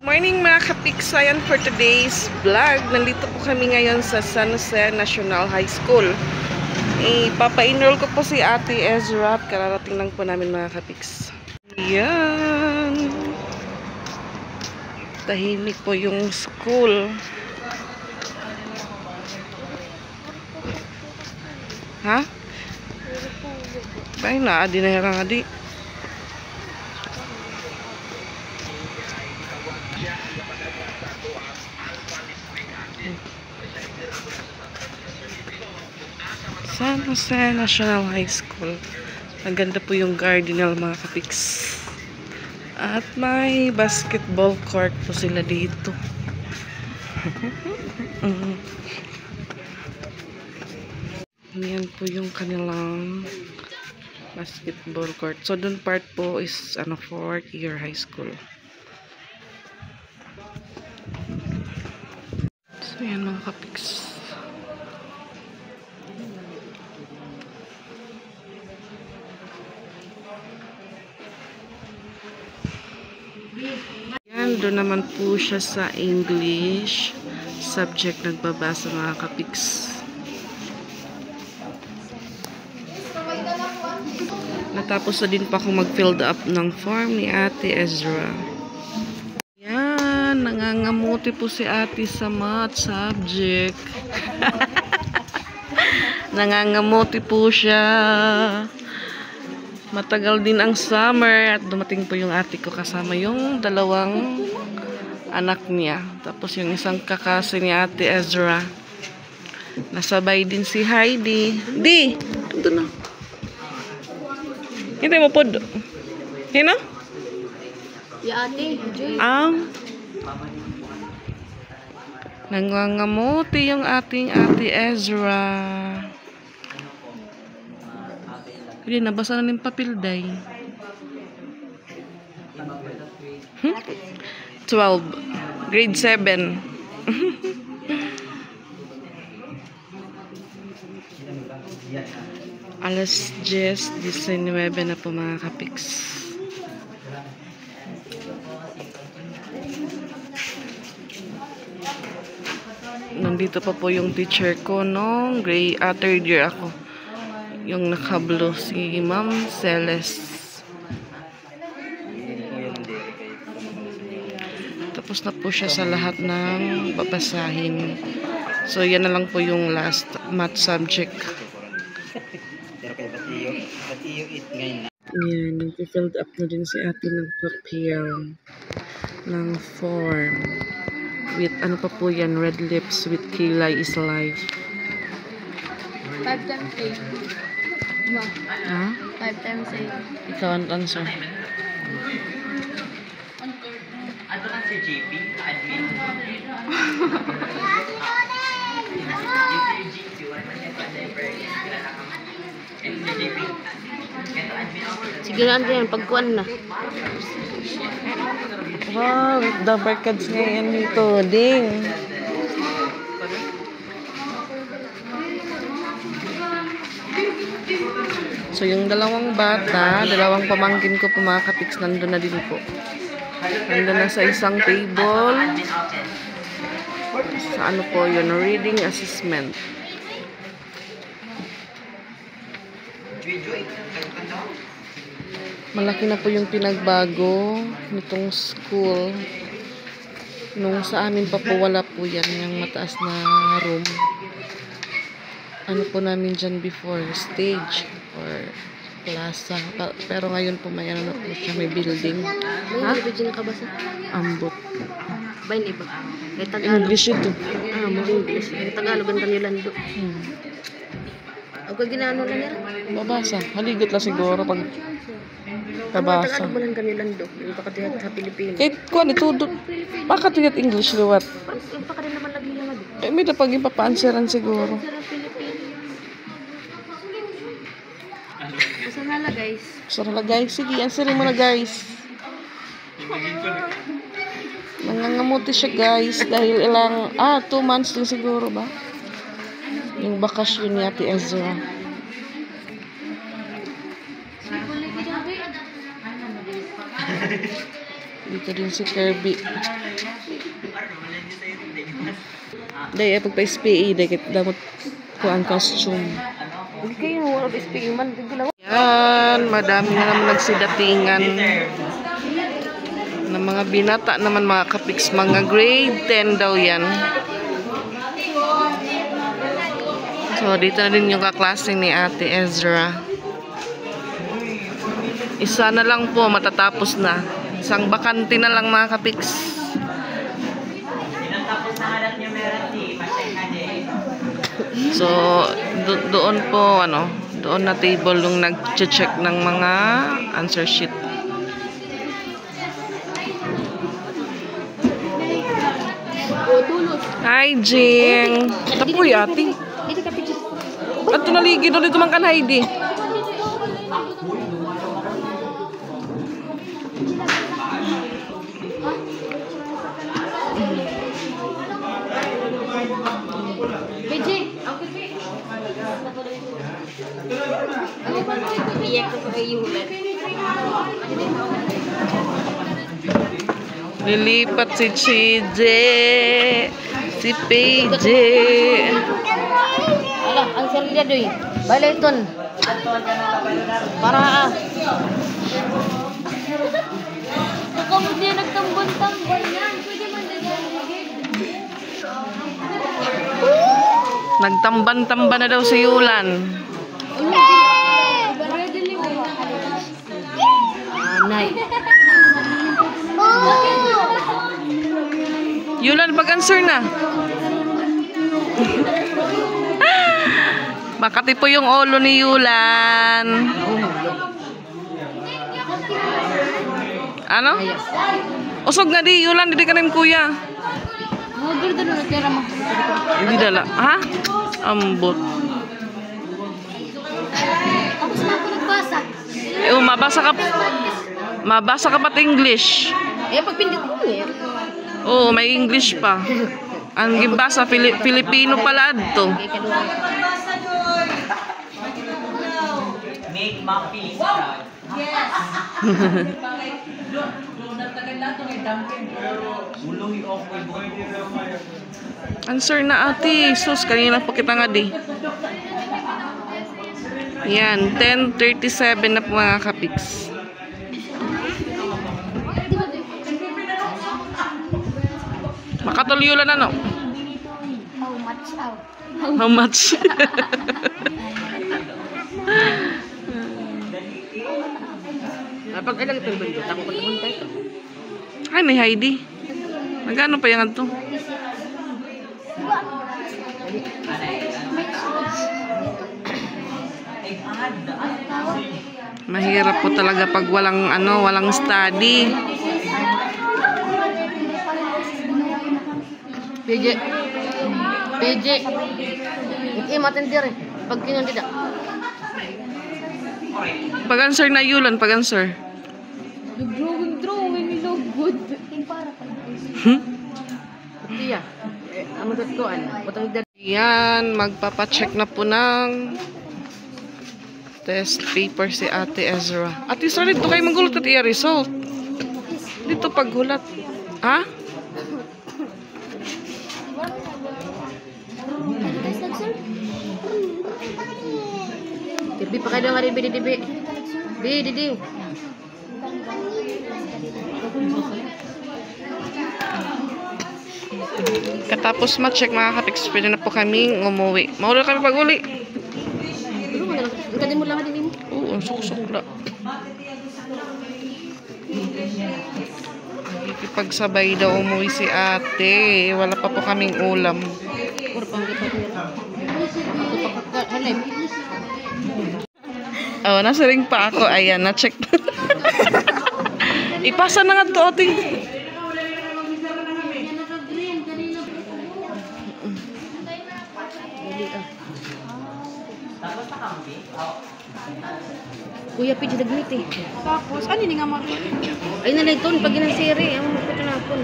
Morning mga kapiks, ayan for today's vlog. Nandito po kami ngayon sa San Jose National High School. Ipapa-enroll ko po si Ate Ezra. Kararating lang po namin mga kapiks. Ayan. Tahimik po yung school. Ha? Bahay na, adi na hirang adi. San Jose National High School. Ang ganda po yung Cardinal mga kapiks. At may basketball court po sila dito. Yan po yung kanilang basketball court. So dun part po is 4th year high school. So yan mga kapiks. Yan, doon naman po siya sa English subject nagbabasa mga kapiks. Natapos na din pa akong mag-filled up ng form ni Ate Ezra. Yan, nangangamuti po si Ate sa math subject. Nangangamuti po siya. Matagal din ang summer at dumating po yung ate ko kasama yung dalawang anak niya. Tapos yung isang kakase ni Ate Ezra. Nasabay din si Heidi. Di! Ito na. Hintay mo po. Hino? Ya ate, enjoy. Nangangamuti yung ating Ate Ezra. Hindi, nabasa na ng papel, day. 12. Grade 7. Alas 10:19 na po mga kapiks. Nandito pa po yung teacher ko nung third year ako. Yung naka-blue si Ma'am Celeste. Tapos na po siya sa lahat ng babasahin. So yan na lang po yung last math subject. Yan, nag-filled up na din si ate ng papel ng form. With ano pa po yan, red lips with kilay is life. 5 times 8. Ha? 5 times 8. Ikaw ang answer. Ato lang si JP, admin. Sige na yan, pagkuhan na. Wow, the barkads ngayon dito, ding. So yung dalawang bata, dalawang pamangkin ko po mga kapiks, nandun na din po. Nandun na sa isang table. Sa ano po yun, reading assessment. Malaki na po yung pinagbago nitong school. Nung sa amin pa po wala po yan, yung mataas na room. Ano po namin dyan before, stage or plaza. Pero ngayon po may ano na po siya, may building. Ha? May video na kabasa? Ambot. Bain iba. May Tagalog. English ito. Mo English. May Tagalog ang kanilando. Ako ginaano lang nila. Babasa. Haligot lang siguro pag Ang tabasa. Tagalog mo lang kanilando. Yung pakatihat sa Pilipinas. Kahit kuhan ito, baka tigat English liwat. Yung pa rin naman lagi lang lagi. May napag yung papaanseran siguro. Sa Pilipinas. Basta nala guys. Sarala guys. Sige, answerin mo na guys. Nangangamuti siya guys. Dahil ilang, 2 months din siguro ba? Yung bakasyon ni Ate Ezra. Dito din si Kirby. Dahil pagpa-SPA, dahil damot ko ang costume. Hindi kayo wala ba speaking man. Yan, madami na naman nagsidatingan ng mga binata naman mga kapiks, mga grade 10 daw yan. So, dito na din yung kaklase ni Ate Ezra. Isa na lang po, matatapos na. Isang bakante na lang mga kapiks. Tapos na halat niyo meron si Masay Kade. So, doon po, doon na table yung nag-check ng mga answer sheet. Hi, Jing. Tapoy, ate. At tunaligid doon dito man kan Heidi. PJ, iyak ko sa iyo ulit. Lilipat si CJ, si PJ. Ala, ang sarili doy. Baliton. Para Kung hindi nagtambon-tambon yan, pwede man nagigigit. Nagtamban-tamban na daw si Yulan. Anay. Yulan, pag-answer na. Makati po yung ulo ni Yulan. Ano? Usog nga di, Yulan, hindi ka rin kuya. Maganda na natira mo. Hindi dala. Ha? Ambot. Tapos na ako nagbasa. Mabasa ka pat English. Eh, pagpindot mo eh. Oo, may English pa. Ang gimbasa, Filipino pala adto. Make Mom Phillips proud. Answer na ate. Sus, kanina pa kita nga di. Yan, 10:37 na po mga kapiks. Makatuloy na no? How much? Kapag ilang ito bundot, ako pagpunta ito. Ay, may Heidi. Magkano pa yan ito? Mahirap po talaga pag walang study. PJ. PJ. Hindi matindir eh. Pag kinundida. Pag-answer na Yulan, pag-answer. Drawing, no good. Tiya. Ang matat ko, Butang idad. Yan, magpapacheck na po ng test paper si Ate Ezra. Ate Ezra, dito kayo magulat at i-result. Dito paghulat. Ha? Tibi pa kayo nga rin, Bibi. Bibi. Katapos ma-check mga kapiks, pwede na po kaming umuwi. Maula kami pag-uli. Ang kadin mo lang din mo. Oo, ang suksok na. Ipagsabay daw umuwi si ate. Wala pa po kaming ulam. Oh, nasa ring pa ako. Ayan, na-check. Ipasa na nga to, ate. Kuya Pidge dagmit eh. Tapos, ano ni nga mga? Ay nalayton, pag ginansiri, ang mga pitanapon.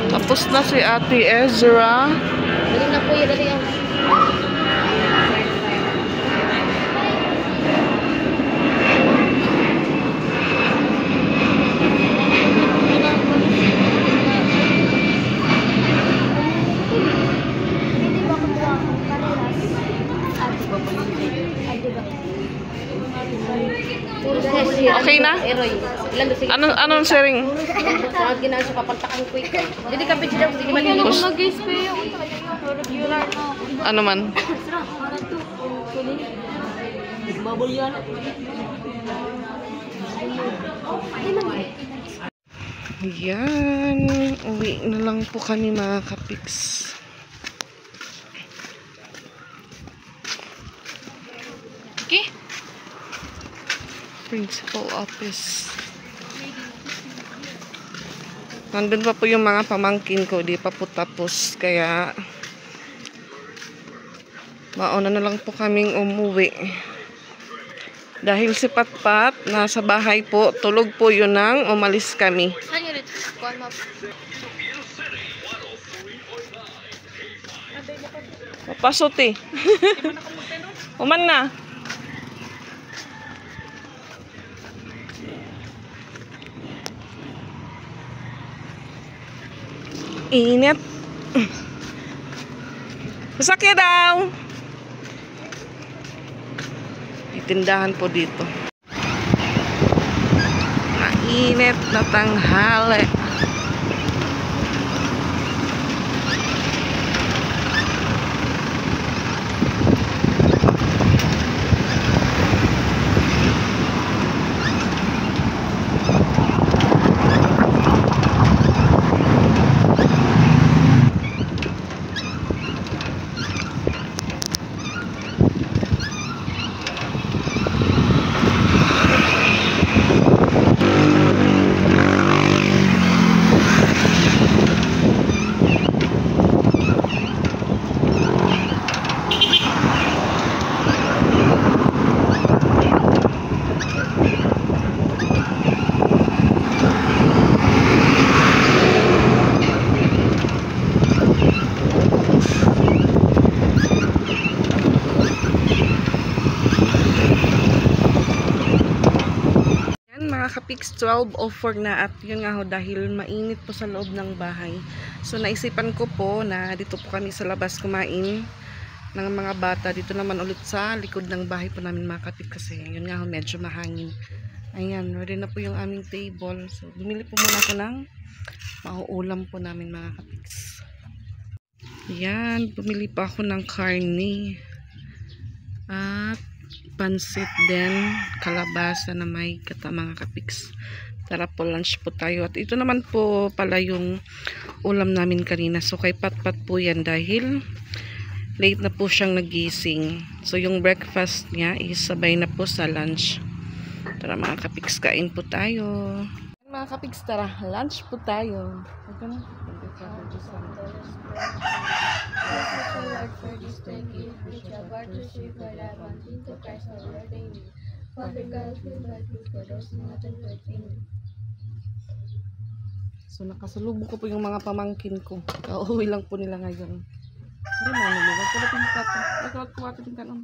Tapos na si Ate Ezra. Dali na kuya, dali ah. Ilan doon sige. Anong sharing? Saan ginawa sa papantakan ko ikaw. Jadi ka picture daw sige mali. Mag-guys ko yung regular na. Ano man? Bubble yan. Yan. Uwi na lang po kami mga kapiks. Okay. Principal office. Nandun pa po yung mga pamangkin ko. Di pa po tapos. Kaya mauna na lang po kaming umuwi. Dahil si Patpat nasa bahay po. Tulog po yun nang umalis kami. Ano yun? Kuhan mo. Papasot eh. Uman na. Init. Masakya daw. Itindahan po dito. Mainit na tanghali. Kapix 12:04 na at yun nga ho dahil mainit po sa loob ng bahay. So naisipan ko po na dito po kami sa labas kumain ng mga bata. Dito naman ulit sa likod ng bahay po namin mga kapix kasi yun nga ho medyo mahangin. Ayan, ready na po yung aming table. So bumili po muna ako ng mauulam po namin mga kapix. Yan, bumili pa ako ng karne at pansit din, kalabasa na may kata mga kapiks. Tara po, lunch po tayo. At ito naman po pala yung ulam namin kanina. So kay Patpat po yan dahil late na po siyang nagising. So yung breakfast niya is sabay na po sa lunch. Tara mga kapiks, kain po tayo. Mga kapiks, tara, lunch po tayo. Okay na? Lord, for this day gift, which you have brought to see for that one thing to Christ our Lord, amen. Father God, fill my food for those who not entertain. So nakasalubong ko po yung mga pamangkin ko. Kauwi lang po nila ngayon. Ano na naman? Wagkalat yung kata. Wagkalat yung kanon.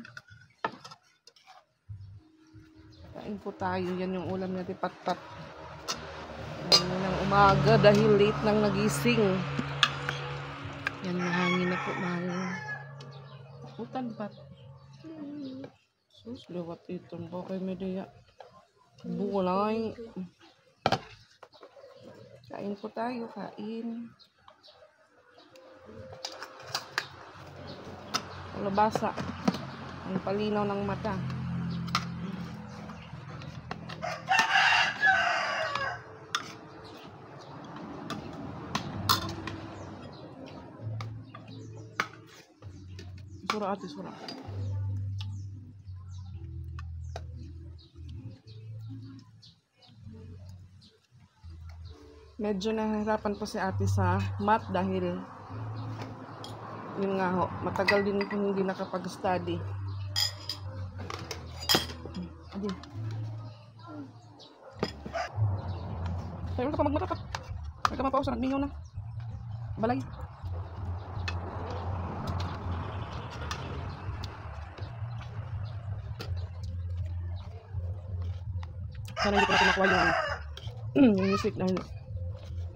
Kain po tayo. Yan yung ulam natin, Patpat. Ngayon ng umaga dahil late nang nagising. Yan, mahangin na po, mahangin. Utan, Pat. Sus, liwat itong ko kay Medea. Bulay. Kain po tayo, kain. Kalabasa. Ang palinaw ng mata. Sura ate, sura. Medyo nahihirapan po si ate sa math dahil yun nga ho, matagal din po hindi nakapag-study. Adi. Tayo ka magmatapat. May ka mapausa, nagmingaw na. Balay. Sana hindi ko natin nakuha yung music dahil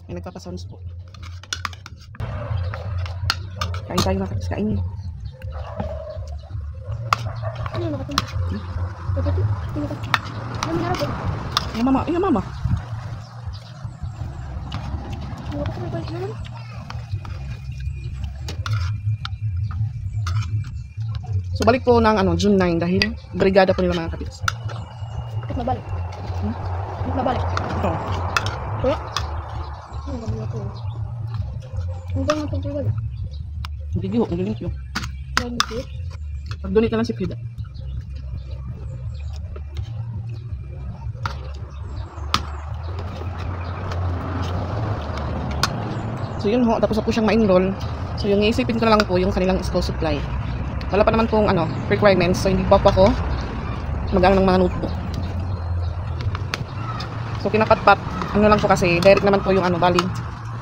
may nagpapasounds po. Kain tayo mga kapis, kain. Ano na ba ito? Ito? Ano na ba? Iya mama, iya mama. Wala ko na balik naman. So balik po ng June 9 dahil brigada po nila mga kapits. Bakit mabalik? Bakit mabalik? Ito. Kaya? Ano naman ako? Ang ba nga itong tiwal? Hindi giho, hindi link yun. Lagi ko. Pag-donate na lang si Frida. So yun ho, tapos na po siyang ma-enroll. So yung iisipin ko na lang po yung kanilang school supply. Wala pa naman pong requirements, so hindi pa po ako mag-ano ng mga notebook. So kinapatpat, lang po kasi, direct naman po yung bali,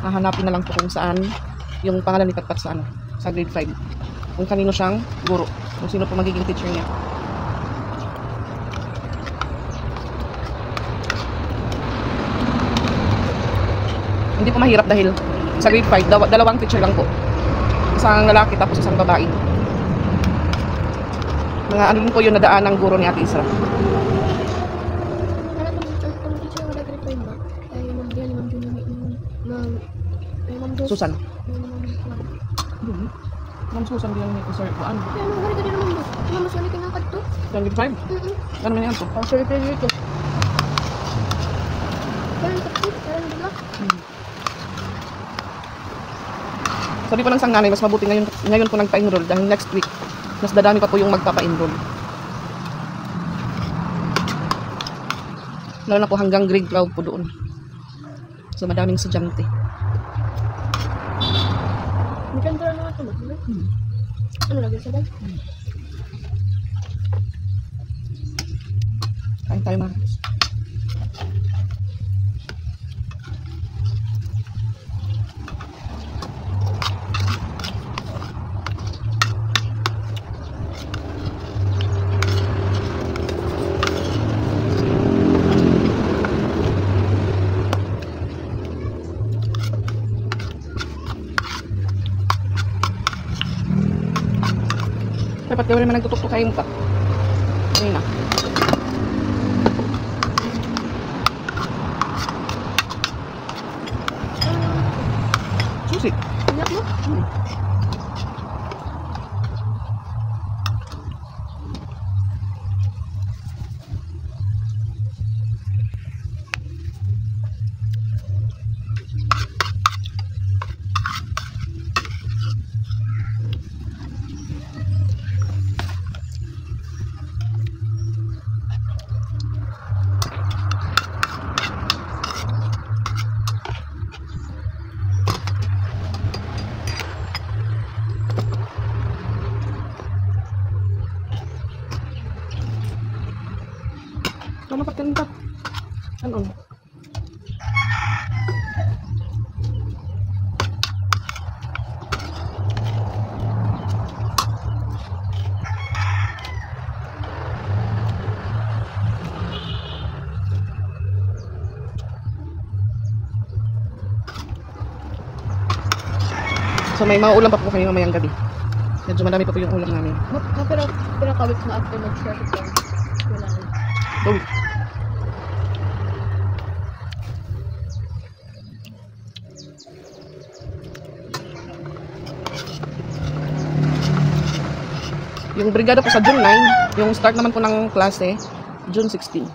hahanapin na lang po kung saan yung pangalan ni Patpat sa grade 5. Kung kanino siyang guro, kung sino po magiging teacher niya. Hindi po mahirap dahil sa grade 5, dalawang teacher lang po. Isang lalaki tapos isang babae. Mga din po yung nadaan ng guro ni Ate Isra. Wala itong teacher wala grade 5 ba? Ay, ma'am Dian, ma'am Jun, ma'am Dos. Susan. Ma'am Ma'am Susan din ni Sir Kuan. Kaya ano, gari ka din naman Dos. Ma'am, mas wala tinangkad to. Sa grade 5? Ano man yan to? Oh, sorry, pleasure ito. Parang takot, parang bigla. Sabi po ng sang nanay, mas mabuti ngayon po nagpa-enroll dahil next week, mas dadami pa po yung magpapa-enroll. Lalo na po hanggang grade 12 po doon. So madaming estudyante. May kantor na ito, ba? Ano lagi sabay? Kain tayo mga. Dapat gawin naman nagtutok kayo pa. Ayun na. Susi. Iyak mo? Tama pa kanita. Ano? So may mga ulam pa po kayo mamayang gabi. Medyo madami pa po yung ulam namin. Pero kawit na after mag-start ito. Wala na. Oh. Yung brigada po sa June 9, yung start naman po ng klase, June 16.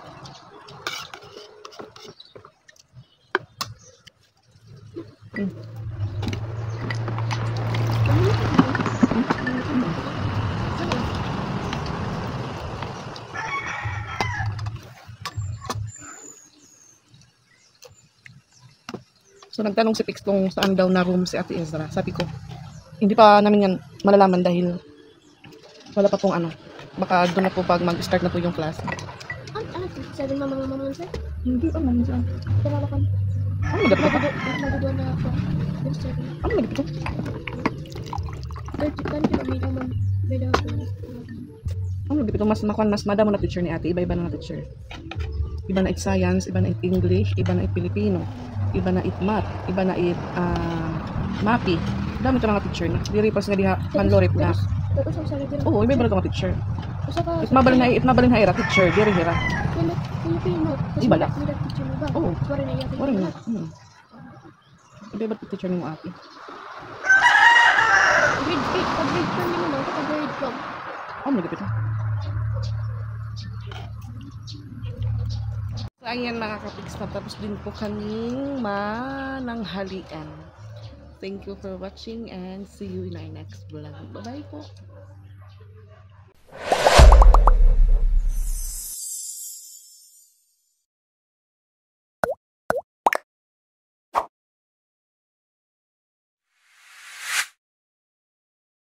So nagtanong si Pix kung saan daw na room si Ate Ezra. Sabi ko, hindi pa namin yan malalaman dahil wala pa pong baka doon na po pag mag-start na po yung class. Ano? Sabi mama sir? Hindi pa naman siya. Kilala ka. Ano nagapit ito? Magdudua na ako. Yung sir. Ano nagapit ito? 30 kan kita may naman. Beda ako. Ano nagapit ito? Mas madamo na teacher ni ate. Iba-iba na teacher. Iba na it science, iba na it English, iba na it Filipino, iba na it math, iba na it MAPI. Dami ito mga teacher na. Diri pas nga diha manlorip na. Pero usap sa rin. Oo, iba-iba na mga teacher. Usa ka. Itmabalin na ira teacher, diri hira. Filipino. Iba lang. May teacher mo ba? Oo. Wala na iyak. Wala na. Iba ba picture mo ate? Grade 8, pag-grade 10 naman ako, pag-grade 12. Oh, malagapit na. So, ayan mga kapiks, natapos din po kaming mananghalian. Thank you for watching and see you in our next vlog. Bye-bye po.